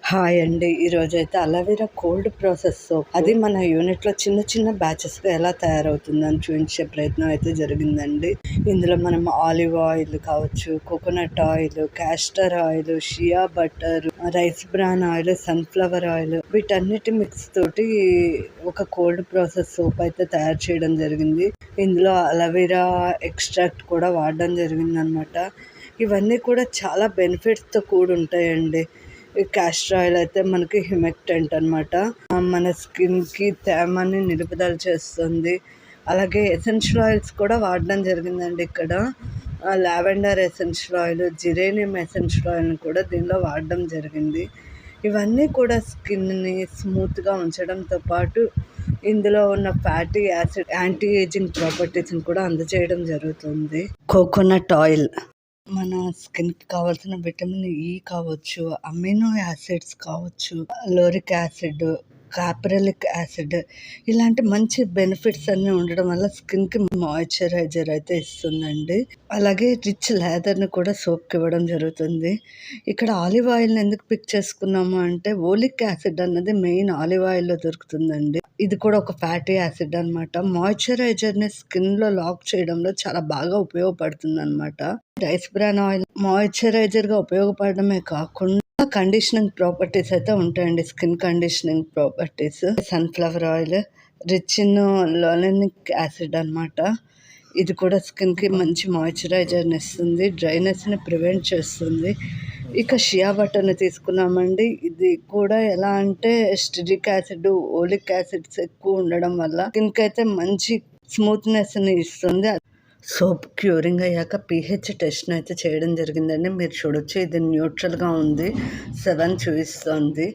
Hi అండి. ఈరోజైతే aloe vera cold process soap అది మన యూనిట్లో చిన్న చిన్న బ్యాచెస్గా ఎలా తయారవుతుందని చూపించే ప్రయత్నం అయితే జరిగిందండి. ఇందులో మనం ఆలివ్ ఆయిల్ కావచ్చు, coconut oil, castor oil, shea butter, rice bran oil, sunflower oil వీటన్నిటి మిక్స్ తోటి ఒక కోల్డ్ ప్రాసెస్ సోప్ అయితే తయారు చేయడం జరిగింది. ఇందులో అలోవెరా ఎక్స్ట్రాక్ట్ కూడా వాడడం జరిగింది అనమాట. ఇవన్నీ కూడా చాలా బెనిఫిట్స్తో కూడి ఉంటాయండి. ఈ క్యాస్టర్ ఆయిల్ అయితే మనకి హ్యూమెక్టెంట్ అనమాట. మన స్కిన్కి తేమని నిలుపుదల చేస్తుంది. అలాగే ఎసెన్షియల్ ఆయిల్స్ కూడా వాడడం జరిగిందండి ఇక్కడ. Lavender essential oil, geranium essential ఆయిల్ని కూడా దీనిలో వాడడం జరిగింది. ఇవన్నీ కూడా స్కిన్ని స్మూత్గా ఉంచడంతో పాటు ఇందులో ఉన్న ఫ్యాటీ యాసిడ్ యాంటీ ఏజింగ్ ప్రాపర్టీస్ని కూడా అందజేయడం జరుగుతుంది. కోకోనట్ ఆయిల్ మన స్కిన్కి కావాల్సిన విటమిన్ ఈ కావచ్చు, అమినో యాసిడ్స్ కావచ్చు, లోరిక్ యాసిడ్, కాప్రిలిక్ యాసిడ్ ఇలాంటి మంచి బెనిఫిట్స్ అన్నీ ఉండడం వల్ల స్కిన్కి మాయిశ్చరైజర్ అయితే ఇస్తుందండి. అలాగే రిచ్ లేదర్ని కూడా సోప్కి ఇవ్వడం జరుగుతుంది. ఇక్కడ ఆలివ్ ఆయిల్ని ఎందుకు పిక్ చేసుకున్నాము అంటే ఓలిక్ యాసిడ్ అన్నది మెయిన్ ఆలివ్ ఆయిల్లో దొరుకుతుందండి. ఇది కూడా ఒక ఫ్యాటీ యాసిడ్ అనమాట. మాయిశ్చరైజర్ని స్కిన్లో లాక్ చేయడంలో చాలా బాగా ఉపయోగపడుతుంది అనమాట. రైస్ బ్రాన్ ఆయిల్ మాయిశ్చరైజర్గా ఉపయోగపడమే కాకుండా కండిషనింగ్ ప్రాపర్టీస్ అయితే ఉంటాయండి. Skin conditioning properties. Sunflower oil rich in linoleic acid అనమాట. ఇది కూడా స్కిన్కి మంచి మాయిశ్చరైజర్ని ఇస్తుంది, డ్రైనెస్ని ప్రివెంట్ చేస్తుంది. ఇక షియా బటర్ని తీసుకున్నామండి. ఇది కూడా ఎలా అంటే స్టిరిక్ యాసిడ్, ఓలిక్ యాసిడ్స్ ఎక్కువ ఉండడం వల్ల స్కిన్కి అయితే మంచి స్మూత్నెస్ని ఇస్తుంది. సోప్ క్యూరింగ్ అయ్యాక pH టెస్ట్ని అయితే చేయడం జరిగిందండి. మీరు చూడొచ్చు, ఇది న్యూట్రల్గా ఉంది, 7 చూపిస్తుంది.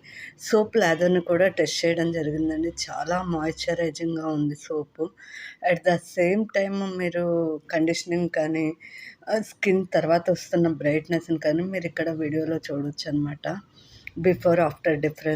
సోప్ లేదర్ని కూడా టెస్ట్ చేయడం జరిగిందండి. చాలా మాయిశ్చరైజింగ్గా ఉంది సోపు. అట్ ద సేమ్ టైమ్ మీరు కండిషనింగ్ కానీ స్కిన్ తర్వాత వస్తున్న బ్రైట్నెస్ని కానీ మీరు ఇక్కడ వీడియోలో చూడొచ్చు అనమాట. Before after difference